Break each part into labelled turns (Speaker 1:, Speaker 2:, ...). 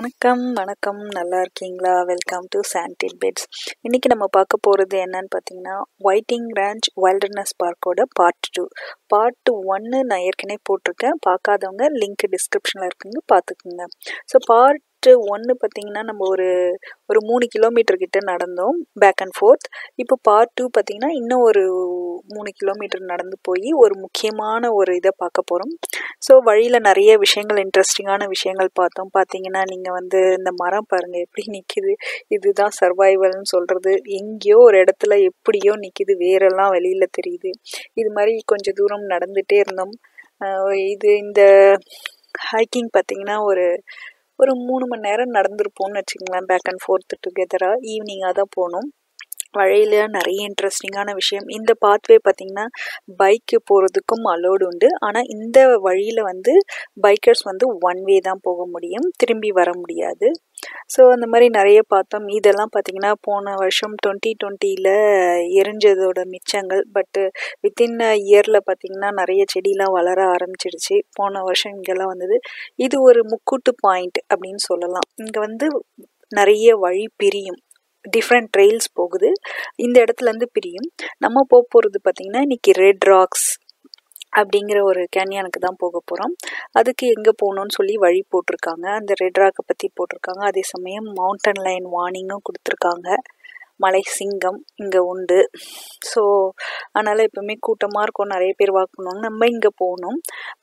Speaker 1: வணக்கம் வணக்கம் நல்லா இருக்கீங்களா? வெல்கம் டு சாண்டிட் பெட்ஸ். இன்றைக்கி நம்ம பார்க்க போகிறது என்னன்னு பார்த்தீங்கன்னா, ஒயிட்டிங் ரேஞ்ச் வைல்டர்னஸ் பார்க்கோட பார்ட் 1 நான் ஏற்கனவே போட்டிருக்கேன். பார்க்காதவங்க லிங்க் டிஸ்கிரிப்ஷனில் இருக்குங்க, பார்த்துக்குங்க. ஸோ பார்ட் 1 பார்த்தீங்கன்னா நம்ம ஒரு 3 கிலோமீட்டர் கிட்ட நடந்தோம் பேக் அண்ட் ஃபோர்த். இப்போ பார்ட் 2 பார்த்தீங்கன்னா இன்னும் ஒரு 3 கிலோமீட்டர் நடந்து போய் ஒரு முக்கியமான ஒரு இதை பார்க்க போகிறோம். ஸோ வழியில் நிறைய விஷயங்கள், இன்ட்ரெஸ்டிங்கான விஷயங்கள் பார்த்தோம். பார்த்தீங்கன்னா நீங்கள் இந்த மரம் பாருங்கள் எப்படி நிற்கிது. இதுதான் சர்வைவல்னு சொல்கிறது. எங்கேயோ ஒரு இடத்துல எப்படியோ நிற்கிது, வேரெல்லாம் வெளியில் தெரியுது. இது மாதிரி கொஞ்சம் தூரம் நடந்துகிட்டே இருந்தோம். இந்த ஹைக்கிங் பார்த்தீங்கன்னா ஒரு 3 மணி நேரம் நடந்திருப்போம்னு வச்சுங்களேன். பேக் அண்ட் ஃபோர்த் டுகெதராக ஈவினிங்காக தான் போனோம். வழியில் நிறைய இன்ட்ரெஸ்டிங்கான விஷயம். இந்த பாத்வே பார்த்திங்கன்னா பைக்கு போகிறதுக்கும் அலோடு உண்டு. ஆனால் இந்த வழியில் பைக்கர்ஸ் 1 வே தான் போக முடியும், திரும்பி வர முடியாது. ஸோ அந்த மாதிரி நிறைய பார்த்தோம். இதெல்லாம் பார்த்திங்கன்னா போன வருஷம் 2020 எரிஞ்சதோட மிச்சங்கள். பட்டு வித்தின் இயரில் பார்த்திங்கன்னா நிறைய செடிலாம் வளர ஆரம்பிச்சிடுச்சு. போன வருஷம் இங்கெல்லாம் வந்தது. இது ஒரு முக்கூட்டு பாயிண்ட் அப்படின்னு சொல்லலாம். இங்கே நிறைய வழி பிரியும், டிஃப்ரெண்ட் ட்ரெயில்ஸ் போகுது. இந்த இடத்துலேருந்து பிரியும். நம்ம போகிறது பார்த்திங்கன்னா இன்றைக்கி ரெட் ராக்ஸ் அப்படிங்கிற ஒரு கேன்யானுக்கு தான் போக போகிறோம். அதுக்கு எங்கே போகணுன்னு சொல்லி வழி போட்டிருக்காங்க. அந்த ரெட் ராக்கை பற்றி போட்டிருக்காங்க. அதே சமயம் மவுண்டன் லைன் வார்னிங்கும் கொடுத்துருக்காங்க. மலை சிங்கம் இங்கே உண்டு. ஸோ அதனால் எப்போவுமே கூட்டமாக இருக்கும், நிறைய பேர் வாக் பண்ணுவாங்க. நம்ம இங்கே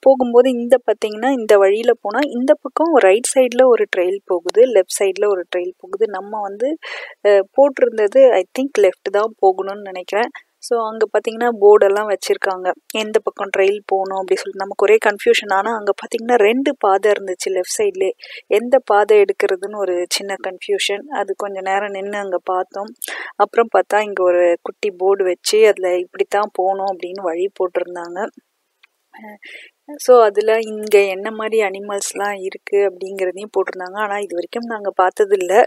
Speaker 1: போகும்போது பார்த்திங்கன்னா இந்த வழியில் போனால் இந்த பக்கம் ரைட் சைடில் ஒரு ட்ரெயில் போகுது, லெஃப்ட் சைடில் ஒரு ட்ரெயில் போகுது. நம்ம போட்டிருந்தது ஐ திங்க் லெஃப்ட் தான் போகணும்னு நினைக்கிறேன். ஸோ அங்கே பார்த்திங்கன்னா போர்டெல்லாம் வச்சுருக்காங்க, எந்த பக்கம் ட்ரெயில் போகணும் அப்படி சொல்லிட்டு. நமக்கு ஒரே கன்ஃபியூஷன். ஆனால் அங்கே பார்த்திங்கன்னா 2 பாதை இருந்துச்சு லெஃப்ட் சைட்லேயே. எந்த பாதை எடுக்கிறதுன்னு ஒரு சின்ன கன்ஃபியூஷன். அது கொஞ்சம் நேரம் நின்று அங்கே பார்த்தோம். அப்புறம் பார்த்தா இங்கே ஒரு குட்டி போர்டு வச்சு அதில் இப்படித்தான் போகணும் அப்படின்னு வழி போட்டிருந்தாங்க. ஸோ அதில் இங்கே என்ன மாதிரி அனிமல்ஸ்லாம் இருக்குது அப்படிங்கிறதையும் போட்டிருந்தாங்க. ஆனால் இது வரைக்கும் நாங்கள் பார்த்ததில்லை,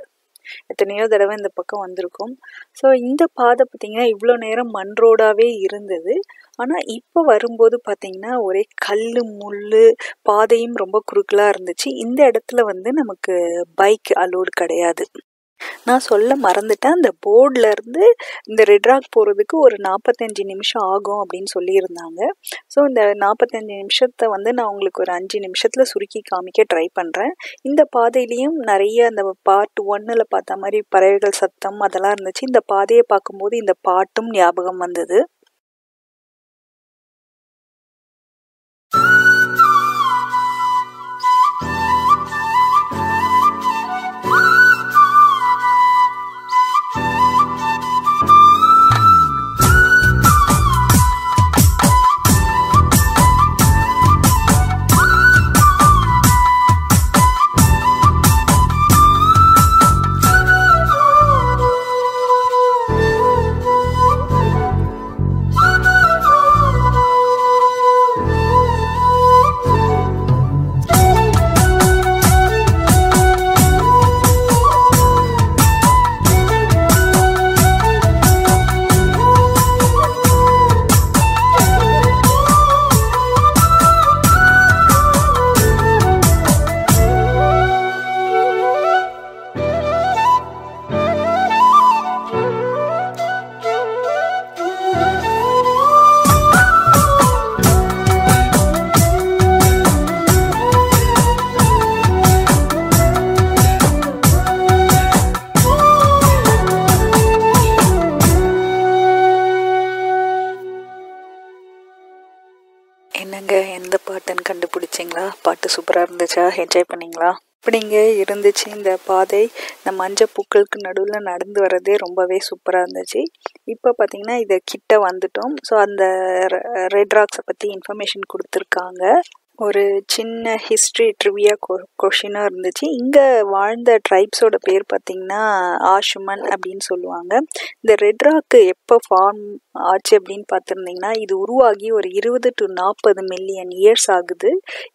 Speaker 1: எத்தனையோ தடவை இந்த பக்கம் வந்திருக்கோம். ஸோ இந்த பாதை பார்த்திங்கன்னா இவ்வளோ நேரம் மண் ரோடாகவே இருந்தது. ஆனால் இப்போ வரும்போது பார்த்திங்கன்னா ஒரே கல் முள், பாதையும் ரொம்ப குறுக்கலாக இருந்துச்சு. இந்த இடத்துல நமக்கு பைக் அலோடு கிடையாது. நான் சொல்ல மறந்துட்டேன், அந்த போர்ட்லேருந்து இந்த ரெட் ராக் போகிறதுக்கு ஒரு 45 நிமிஷம் ஆகும் அப்படின்னு சொல்லியிருந்தாங்க. ஸோ இந்த 45 நிமிஷத்தை நான் உங்களுக்கு ஒரு 5 நிமிஷத்தில் சுருக்கி காமிக்க ட்ரை பண்ணுறேன். இந்த பாதையிலையும் நிறைய அந்த பார்ட் 1 பார்த்த மாதிரி பறவைகள் சத்தம் அதெல்லாம் இருந்துச்சு. இந்த பாதையை பார்க்கும்போது இந்த பாட்டும் ஞாபகம் வந்தது. என்னங்க, எந்த பாட்டுன்னு கண்டுபிடிச்சிங்களா? பாட்டு சூப்பராக இருந்துச்சா? என்ஜாய் பண்ணிங்களா? அப்படிங்க இருந்துச்சு இந்த பாதை. இந்த மஞ்சள் பூக்களுக்கு நடுவில் நடந்து வர்றதே ரொம்பவே சூப்பராக இருந்துச்சு. இப்போ பார்த்திங்கன்னா இதை கிட்ட வந்துட்டோம். ஸோ அந்த ரெட் ராக்ஸை பற்றி இன்ஃபர்மேஷன் கொடுத்துருக்காங்க. ஒரு சின்ன ஹிஸ்ட்ரி ட்ரிவியா கொஷினாக இருந்துச்சு. இங்கே வாழ்ந்த ட்ரைப்ஸோட பேர் பார்த்திங்கன்னா ஆஷுமன் அப்படின்னு சொல்லுவாங்க. இந்த ரெட் ராக்கு எப்போ ஃபார்ம் ஆச்சு அப்படின்னு பார்த்துருந்திங்கன்னா இது உருவாகி ஒரு 20 to 40 மில்லியன் இயர்ஸ் ஆகுது.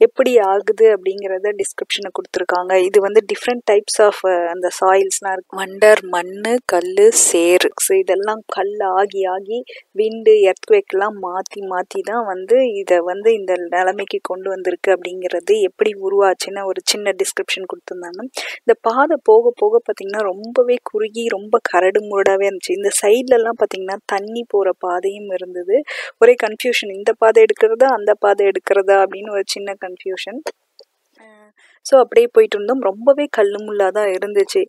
Speaker 1: எப்படி ஆகுது அப்படிங்கிறத டிஸ்கிரிப்ஷனை கொடுத்துருக்காங்க. இது டிஃப்ரெண்ட் டைப்ஸ் ஆஃப் அந்த சாயில்ஸ்லாம் இருக்கு. வண்டர், மண், கல், சேர். ஸோ இதெல்லாம் கல் ஆகி ஆகி விண்டு, எர்த்குவேக்கெலாம் மாற்றி மாற்றி தான் இதை இந்த நிலைமைக்கு கொண்டு வந்திருக்கு அப்படிங்கிறது, எப்படி உருவாச்சுன்னு ஒரு சின்ன டிஸ்கிரிப்ஷன் கொடுத்துருந்தாங்க. இந்த பாதை போக போக பார்த்திங்கன்னா ரொம்பவே குறுகி ரொம்ப கரடு முரடாகவே இருந்துச்சு. இந்த சைட்லலாம் பார்த்திங்கன்னா தண்ணி போகிற பாதையும் இருந்தது. ஒரே கன்ஃபியூஷன், இந்த பாதை எடுக்கிறதா அந்த பாதை எடுக்கிறதா அப்படின்னு ஒரு சின்ன கன்ஃபியூஷன். ஸோ அப்படியே போயிட்டு இருந்தோம். ரொம்பவே கல்லு முள்ளாக தான் இருந்துச்சு.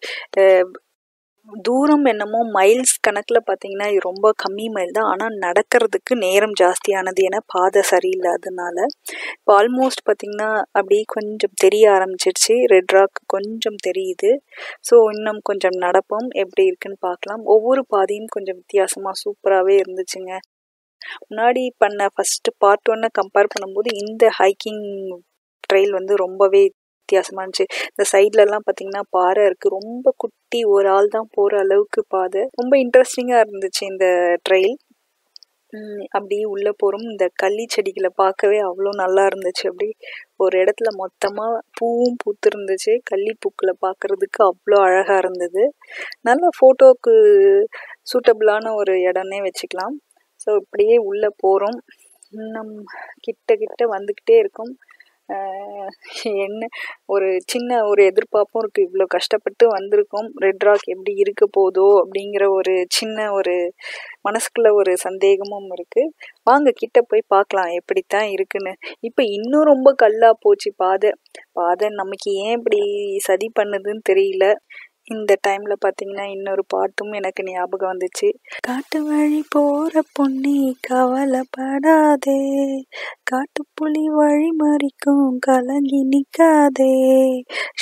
Speaker 1: தூரம் என்னமோ மைல்ஸ் கணக்கில் பார்த்தீங்கன்னா இது ரொம்ப கம்மி மைல் தான். ஆனால் நடக்கிறதுக்கு நேரம் ஜாஸ்தியானது, ஏன்னா பாதை சரியில்லாததுனால. இப்போ ஆல்மோஸ்ட் பார்த்திங்கன்னா அப்படியே கொஞ்சம் தெரிய ஆரம்பிச்சிடுச்சு. ரெட் ராக் கொஞ்சம் தெரியுது. ஸோ இன்னும் கொஞ்சம் நடப்போம், எப்படி இருக்குன்னு பார்க்கலாம். ஒவ்வொரு பாதையும் கொஞ்சம் வித்தியாசமாக சூப்பராகவே இருந்துச்சுங்க. முன்னாடி பண்ண ஃபஸ்ட்டு பார்ட் 1 கம்பேர் பண்ணும்போது இந்த ஹைக்கிங் ட்ரெயில் வந்து ரொம்பவே வித்தியாசமாக இருந்துச்சு. இந்த சைட்லலாம் பார்த்தீங்கன்னா பாறை இருக்குது, ரொம்ப குட்டி, ஒரு ஆள் தான் போகிற அளவுக்கு பாதை. ரொம்ப இன்ட்ரெஸ்டிங்காக இருந்துச்சு இந்த ட்ரெயில். அப்படியே உள்ளே போகிறோம். இந்த கள்ளி செடிகளை பார்க்கவே அவ்வளோ நல்லா இருந்துச்சு. அப்படி ஒரு இடத்துல மொத்தமாக பூவும் பூத்து இருந்துச்சு. கள்ளி பூக்களை பார்க்குறதுக்கு அவ்வளோ அழகாக இருந்தது. நல்லா ஃபோட்டோவுக்கு சூட்டபிளான ஒரு இடம்னே வச்சுக்கலாம். ஸோ இப்படியே உள்ளே போகிறோம். இன்னும் கிட்ட வந்துக்கிட்டே இருக்கும். என்ன ஒரு சின்ன ஒரு எதிர்பார்ப்பும் இருக்குது. இவ்வளோ கஷ்டப்பட்டு வந்திருக்கோம், ரெட் ராக் எப்படி இருக்க போதோ அப்படிங்கிற ஒரு சின்ன ஒரு மனசுக்குள்ள ஒரு சந்தேகமும் இருக்குது. வாங்க கிட்ட போய் பார்க்கலாம் எப்படித்தான் இருக்குன்னு. இப்போ இன்னும் ரொம்ப கல்லாக போச்சு பாதை நமக்கு ஏன் இப்படி சதி பண்ணுதுன்னு தெரியல. இந்த டைமில் பார்த்தீங்கன்னா இன்னொரு பாட்டும் எனக்கு ஞாபகம் வந்துச்சு. காட்டு வழி போகிற பொண்ணி கவலைப்படாதே, காட்டுப்புலி வழி மறிக்கும் கலங்கி நிற்காதே,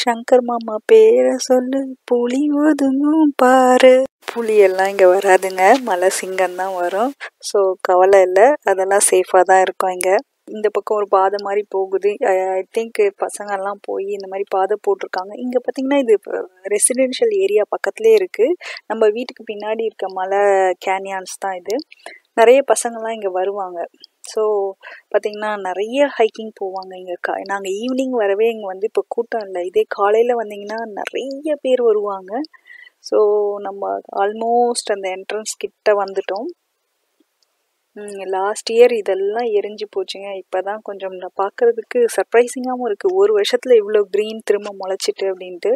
Speaker 1: சங்கர் மாமா பேரை சொல்லு புலி ஒதுங்கும் பாரு. புலியெல்லாம் இங்கே வராதுங்க, மலை சிங்கம் தான் வரும். ஸோ கவலை இல்லை, அதெல்லாம் சேஃபாக தான் இருக்கும். இங்கே இந்த பக்கம் ஒரு பாதை மாதிரி போகுது. ஐ திங்க் பசங்கள்லாம் போய் இந்த மாதிரி பாதை போட்டிருக்காங்க. இங்கே பார்த்திங்கன்னா இது ரெசிடென்ஷியல் ஏரியா பக்கத்துலேயே இருக்குது. நம்ம வீட்டுக்கு பின்னாடி இருக்க மலை கேனியான்ஸ் தான் இது. நிறைய பசங்கள்லாம் இங்கே வருவாங்க. ஸோ பார்த்திங்கன்னா நிறைய ஹைக்கிங் போவாங்க இங்கே. நாங்கள் ஈவினிங் வரவே இங்கே வந்து இப்போ கூட்டம் இல்லை. இதே காலையில் வந்தீங்கன்னா நிறைய பேர் வருவாங்க. ஸோ நம்ம ஆல்மோஸ்ட் அந்த என்ட்ரன்ஸ் கிட்ட வந்துட்டோம். லாஸ்ட் இயர் இதெல்லாம் எரிஞ்சு போச்சுங்க. இப்போ தான் கொஞ்சம் பார்க்குறதுக்கு சர்ப்ரைசிங்காகவும் இருக்குது. ஒரு வருஷத்தில் இவ்வளோ க்ரீன் திரும்ப முளைச்சிட்டு அப்படின்ட்டு.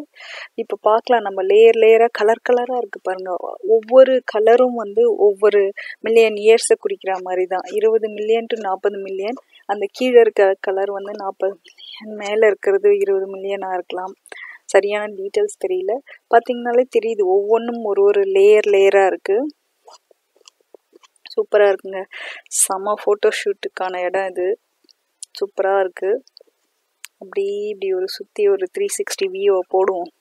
Speaker 1: இப்போ பார்க்கலாம், நம்ம லேயராக கலராக இருக்குது பாருங்கள். ஒவ்வொரு கலரும் வந்து ஒவ்வொரு மில்லியன் இயர்ஸை குறிக்கிற மாதிரி தான். 20 மில்லியன் to 40 மில்லியன். அந்த கீழே இருக்க கலர் வந்து 40 மில்லியன், மேலே இருக்கிறது 20 மில்லியனாக இருக்கலாம். சரியான டீட்டெயில்ஸ் தெரியல. பார்த்தீங்கனாலே தெரியுது, ஒவ்வொன்றும் ஒரு லேயராக இருக்குது. சூப்பராக இருக்குங்க. செம்ம ஃபோட்டோ ஷூட்டுக்கான இடம் இது. சூப்பராக இருக்குது. இப்படி ஒரு சுற்றி ஒரு 360 வியூவை போடுவோம்.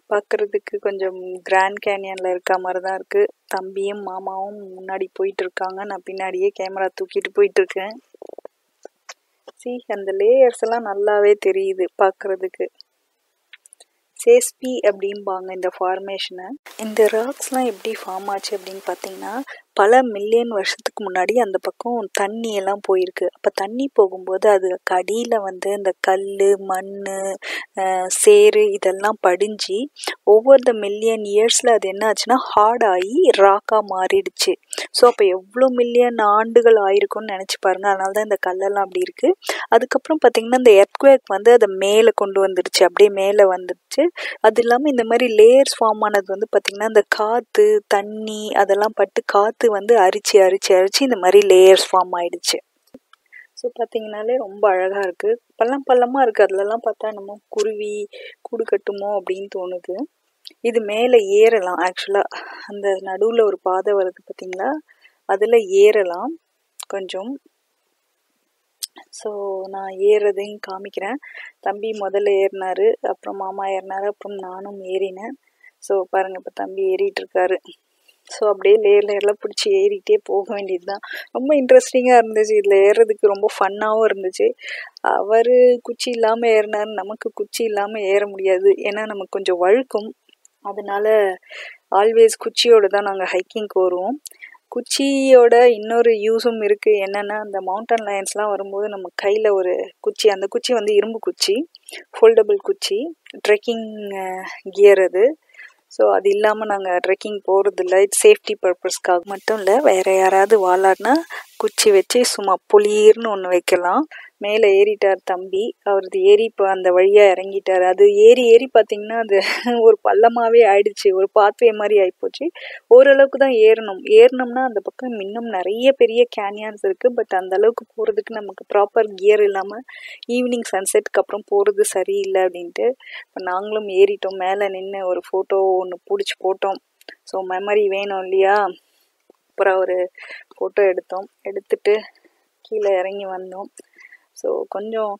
Speaker 1: பார்க்குறதுக்கு கொஞ்சம் கிராண்ட் கேனியனில் இருக்க மாதிரி தான் இருக்குது. தம்பியும் மாமாவும் முன்னாடி போயிட்டு இருக்காங்க, நான் பின்னாடியே கேமரா தூக்கிட்டு போயிட்டுருக்கேன். அந்த லேயர்ஸ் எல்லாம் நல்லாவே தெரியுது பார்க்குறதுக்கு. சேஸ்பி அப்படிம்பாங்க இந்த ஃபார்மேஷனை. இந்த ராக்ஸ்லாம் எப்படி ஃபார்ம் ஆச்சு அப்படின்னு பார்த்தீங்கன்னா, பல மில்லியன் வருஷத்துக்கு முன்னாடி அந்த பக்கம் தண்ணி எல்லாம் போயிருக்கு. அப்போ தண்ணி போகும்போது அது அடியில் வந்து இந்த கல், மண், சேறு இதெல்லாம் படிஞ்சு ஒவ்வொரு மில்லியன் இயர்ஸில் அது என்ன ஆச்சுன்னா ஹார்ட் ஆகி ராக்காக மாறிடுச்சு. ஸோ அப்போ எவ்வளோ மில்லியன் ஆண்டுகள் ஆயிருக்கும்னு நினச்சி பாருங்கள். அதனால தான் இந்த கல்லெல்லாம் அப்படி இருக்குது. அதுக்கப்புறம் பார்த்திங்கன்னா இந்த எர்த்குவேக் வந்து அதை மேலே கொண்டு வந்துடுச்சு, அப்படியே மேலே வந்துடுச்சு. அது இல்லாமல் இந்த மாதிரி லேயர்ஸ் ஃபார்ம் ஆனது வந்து பார்த்திங்கன்னா இந்த காற்று, தண்ணி அதெல்லாம் பட்டு காற்று வந்து அரிச்சு இந்த மாதிரி லேயர்ஸ் ஃபார்ம் ஆயிடுச்சு. ஸோ பார்த்தீங்கன்னாலே ரொம்ப அழகாக இருக்குது. பள்ளமாக இருக்குது. அதுலலாம் பார்த்தா நம்ம குருவி கூடு கட்டுமோ அப்படின்னு தோணுது. இது மேலே ஏறலாம். ஆக்சுவலாக அந்த நடுவில் ஒரு பாதை வருது பார்த்தீங்களா, அதில் ஏறலாம் கொஞ்சம். ஸோ நான் ஏறுறதையும் காமிக்கிறேன். தம்பி முதல்ல ஏறினார், அப்புறம் மாமா ஏறினார், அப்புறம் நானும் ஏறினேன். ஸோ பாருங்கள், இப்போ தம்பி ஏறிட்டுருக்காரு. ஸோ அப்படியே லேயர்லாம் பிடிச்சி ஏறிட்டே போக வேண்டியது தான். ரொம்ப இன்ட்ரெஸ்டிங்காக இருந்துச்சு. இதில் ஏறுறதுக்கு ரொம்ப ஃபன்னாகவும் இருந்துச்சு. அவர் குச்சி இல்லாமல் ஏறினார், நமக்கு குச்சி இல்லாமல் ஏற முடியாது. ஏன்னா நமக்கு கொஞ்சம் வழுக்கும். அதனால ஆல்வேஸ் குச்சியோடு தான் நாங்கள் ஹைக்கிங்க்கு வருவோம். குச்சியோட இன்னொரு யூஸும் இருக்குது. என்னென்னா, அந்த மவுண்டன் லயன்ஸ்லாம் வரும்போது நம்ம கையில் ஒரு குச்சி, அந்த குச்சி வந்து இரும்பு குச்சி, ஃபோல்டபுள் குச்சி, ட்ரெக்கிங் கியர் அது. ஸோ அது இல்லாமல் நாங்கள் ட்ரெக்கிங் போகிறதில்ல. இட்ஸ் சேஃப்டி பர்பஸ்க்காக மட்டும் இல்லை, வேறு யாராவது வாழாடினா குச்சி வச்சு சும்மா புளிர்னு ஒன்று வைக்கலாம். மேலே ஏறிட்டார் தம்பி, அவரது ஏறி இப்போ அந்த வழியாக இறங்கிட்டார். அது ஏறி பார்த்திங்கன்னா அது ஒரு பள்ளமாகவே ஆயிடுச்சு, ஒரு பாத்வே மாதிரி ஆகிப்போச்சு. ஓரளவுக்கு தான் ஏறினோம்னா அந்த பக்கம் இன்னும் நிறைய பெரிய கேனியான்ஸ் இருக்குது. பட் அந்த அளவுக்கு போகிறதுக்கு நமக்கு ப்ராப்பர் கியர் இல்லாமல் ஈவினிங் சன்செட்டுக்கு அப்புறம் போகிறது சரியில்லை அப்படின்ட்டு இப்போ நாங்களும் ஏறிட்டோம். மேலே நின்று ஒரு ஃபோட்டோ ஒன்று பிடிச்சி போட்டோம். ஸோ மெமரி வேணும் இல்லையா. அப்புறம் ஒரு ஃபோட்டோ எடுத்துட்டு கீழே இறங்கி வந்தோம். ஸோ கொஞ்சம்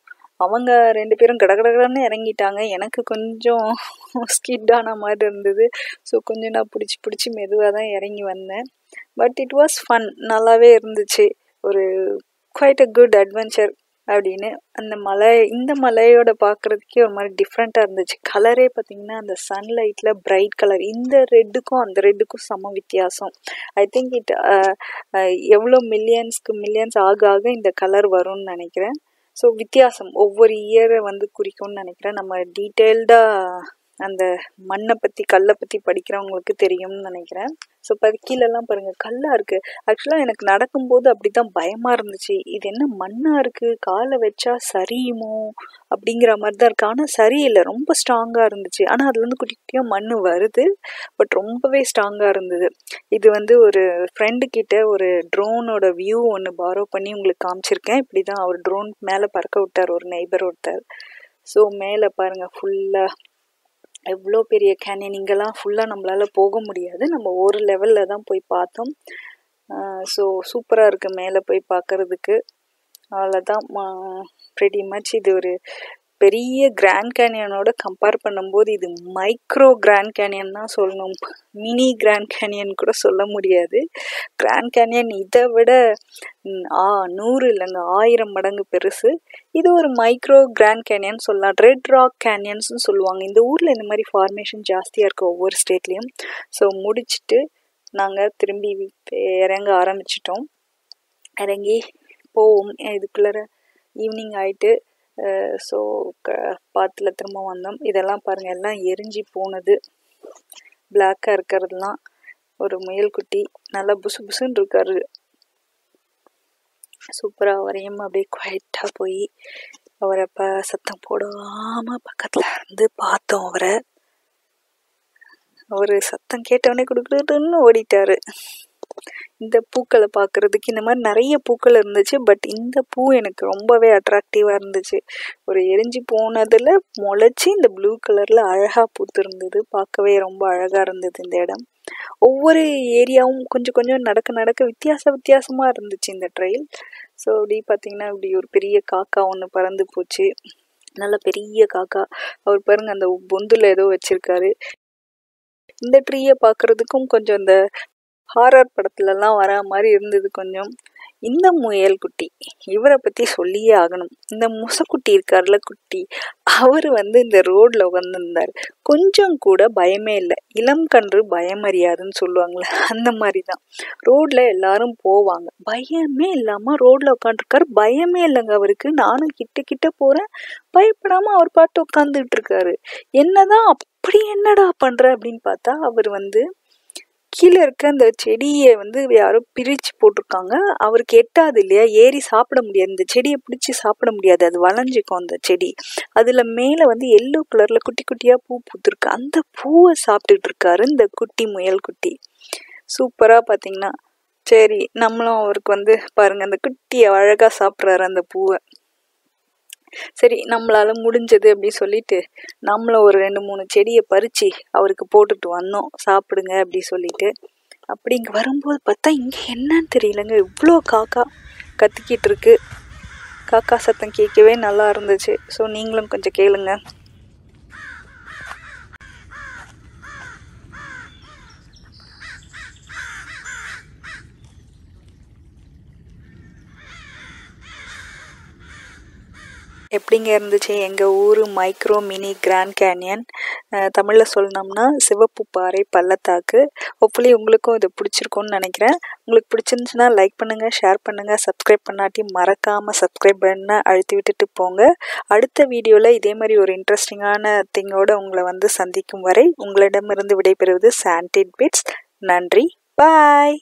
Speaker 1: அவங்க 2 பேரும் கடகடன்னு இறங்கிட்டாங்க. எனக்கு கொஞ்சம் ஸ்கிட் ஆன மாதிரி இருந்தது. ஸோ கொஞ்சம் நான் பிடிச்சி மெதுவாக தான் இறங்கி வந்தேன். பட் இட் வாஸ் ஃபன், நல்லாவே இருந்துச்சு. ஒரு குவைட் அ குட் அட்வென்ச்சர் அப்படின்னு. இந்த மலையோட பார்க்குறதுக்கே ஒரு மாதிரி டிஃப்ரெண்ட்டாக இருந்துச்சு. கலரே பார்த்திங்கன்னா அந்த சன்லைட்டில் பிரைட் கலர், இந்த ரெட்டுக்கும் அந்த ரெட்டுக்கும் செம வித்தியாசம். ஐ திங்க் எவ்வளோ மில்லியன்ஸ் ஆக இந்த கலர் வரும்னு நினைக்கிறேன். ஸோ வித்தியாசம் ஒவ்வொரு இயரை குறிக்கும்னு நினைக்கிறேன். நம்ம டீட்டெயில்டாக அந்த மண்ணை பற்றி கல்லை பற்றி படிக்கிறவங்களுக்கு தெரியும்னு நினைக்கிறேன். ஸோ கீழெல்லாம் பாருங்கள் கல்லாக இருக்குது. ஆக்சுவலாக எனக்கு நடக்கும்போது அப்படி தான் பயமாக இருந்துச்சு. இது என்ன மண்ணாக இருக்குது, காலை வச்சா சரியுமோ அப்படிங்கிற மாதிரி தான் இருக்குது. ஆனால் சரியில்லை, ரொம்ப ஸ்ட்ராங்காக இருந்துச்சு. ஆனால் அதுலேருந்து குட்டி குட்டியாக மண் வருது, பட் ரொம்பவே ஸ்ட்ராங்காக இருந்தது. இது ஒரு ஃப்ரெண்டு கிட்ட ஒரு ட்ரோனோட வியூ ஒன்று பாரோ பண்ணி உங்களுக்கு காமிச்சிருக்கேன். இப்படி தான் அவர் ட்ரோன் மேலே பறக்க விட்டார், ஒரு நெய்பர் ஒருத்தர். ஸோ மேலே பாருங்கள் ஃபுல்லாக எவ்வளோ பெரிய கேனியன். இங்கெல்லாம் ஃபுல்லாக நம்மளால் போக முடியாது, நம்ம ஒரு லெவலில் தான் போய் பார்த்தோம். ஸோ சூப்பராக இருக்குது மேலே போய் பார்க்குறதுக்கு. அவ்வளோதான், ப்ரெட்டி மச். இது ஒரு பெரிய கிராண்ட் கேனியனோட கம்பேர் பண்ணும்போது இது மைக்ரோ கிராண்ட் கேனியன் தான் சொல்லணும். மினி கிராண்ட் கேனியன் கூட சொல்ல முடியாது. கிராண்ட் கேனியன் இதை விட 100 இல்லைங்க 1000 மடங்கு பெருசு. இது ஒரு மைக்ரோ கிராண்ட் கேனியன் சொல்லலாம். ரெட் ராக் கேனியன்ஸ்னு சொல்லுவாங்க. இந்த ஊரில் இந்த மாதிரி ஃபார்மேஷன் ஜாஸ்தியாக இருக்குது ஒவ்வொரு ஸ்டேட்லேயும். ஸோ முடிச்சுட்டு நாங்கள் திரும்பி இறங்க ஆரம்பிச்சிட்டோம். இறங்கி போவோம். இதுக்குள்ளே ஈவினிங் ஆகிட்டு ஸோ பாத்துல திரும்ப வந்தோம். இதெல்லாம் பாருங்கள், எல்லாம் எரிஞ்சு போனது, பிளாக்காக இருக்கிறதுலாம். ஒரு முயல்குட்டி நல்லா புசுன்னு இருக்காரு. சூப்பராக அவரையும் அப்படியே குவைட்டாக போய் அவரை சத்தம் போடாமல் பக்கத்தில் இருந்து பார்த்தோம். அவர் சத்தம் கேட்டவொடனே கொடுக்குறதுன்னு ஓடிட்டாரு. இந்த பூக்களை பார்க்குறதுக்கு இந்த மாதிரி நிறைய பூக்கள் இருந்துச்சு. பட் இந்த பூ எனக்கு ரொம்பவே அட்ராக்டிவாக இருந்துச்சு. ஒரு எரிஞ்சு போனதில் முளைச்சி இந்த ப்ளூ கலரில் அழகாக பூத்துருந்தது. பார்க்கவே ரொம்ப அழகாக இருந்தது இந்த இடம். ஒவ்வொரு ஏரியாவும் கொஞ்சம் நடக்க வித்தியாசமாக இருந்துச்சு இந்த ட்ரெயில். ஸோ அப்படி பார்த்திங்கன்னா இப்படி ஒரு பெரிய காக்கா ஒன்று பறந்து போச்சு, நல்ல பெரிய காக்கா. அவர் பாருங்க அந்த பொந்தில் ஏதோ வச்சிருக்காரு. இந்த ட்ரீயை பார்க்குறதுக்கும் கொஞ்சம் இந்த ஹாரர் படத்துலலாம் வர மாதிரி இருந்தது கொஞ்சம். இந்த முயல் குட்டி, இவரை பற்றி சொல்லியே ஆகணும். இந்த முசக்குட்டி இருக்கார்ல குட்டி, அவர் இந்த ரோட்ல உட்காந்துருந்தார். கொஞ்சம் கூட பயமே இல்லை. இளம் கன்று பயமறியாதுன்னு சொல்லுவாங்களே, அந்த மாதிரி தான். ரோட்ல எல்லாரும் போவாங்க, பயமே இல்லாமல் ரோட்ல உட்காந்துருக்காரு. பயமே இல்லைங்க அவருக்கு. நானும் கிட்ட போகிறேன், பயப்படாமல் அவர் பாட்டு உட்காந்துட்டு இருக்காரு. என்னதான் அப்படி என்னடா பண்ற அப்படின்னு பார்த்தா, அவர் கீழே இருக்க அந்த செடியை யாரோ பிரித்து போட்டிருக்காங்க. அவருக்கு எட்டாது இல்லையா, ஏறி சாப்பிட முடியாது. இந்த செடியை பிடிச்சி சாப்பிட முடியாது, அது வளைஞ்சிக்கும் அந்த செடி. அதில் மேலே எல்லோ கலரில் குட்டி குட்டியாக பூ பூத்துருக்கு. அந்த பூவை சாப்பிட்டுட்டு இருக்காரு இந்த குட்டி முயல் குட்டி. சூப்பராக பார்த்தீங்கன்னா. சரி, நம்மளும் அவருக்கு பாருங்கள் அந்த குட்டியை அழகாக சாப்பிட்றாரு அந்த பூவை. சரி, நம்மளால முடிஞ்சது அப்படி சொல்லிட்டு நம்மளும் ஒரு 2-3 செடியை பறித்து அவருக்கு போட்டுட்டு வந்தோம், சாப்பிடுங்க அப்படி சொல்லிட்டு. அப்படி இங்கே வரும்போது பார்த்தா இங்கே என்னன்னு தெரியலங்க, இவ்வளோ காக்கா கத்திக்கிட்டு இருக்கு. காக்கா சத்தம் கேட்கவே நல்லா இருந்துச்சு. ஸோ நீங்களும் கொஞ்சம் கேளுங்க. எப்படிங்க இருந்துச்சு எங்கள் ஊர் மைக்ரோ மினி கிராண்ட் கேனியன்? தமிழில் சொல்லணும்னா சிவப்பு பாறை பள்ளத்தாக்கு. ஹோப்ஃபுல்லி உங்களுக்கும் இது பிடிச்சிருக்கும்னு நினைக்கிறேன். உங்களுக்கு பிடிச்சிருந்துச்சுன்னா லைக் பண்ணுங்கள், ஷேர் பண்ணுங்கள், சப்ஸ்கிரைப் பண்ணாட்டி மறக்காமல் சப்ஸ்கிரைப் பண்ண அழுத்தி விட்டுட்டு போங்க. அடுத்த வீடியோவில் இதே மாதிரி ஒரு இன்ட்ரெஸ்டிங்கான திங்கோடு உங்களை வந்து சந்திக்கும் வரை உங்களிடமிருந்து விடைபெறுவது சாண்டிட் பிட்ஸ். நன்றி, பாய்.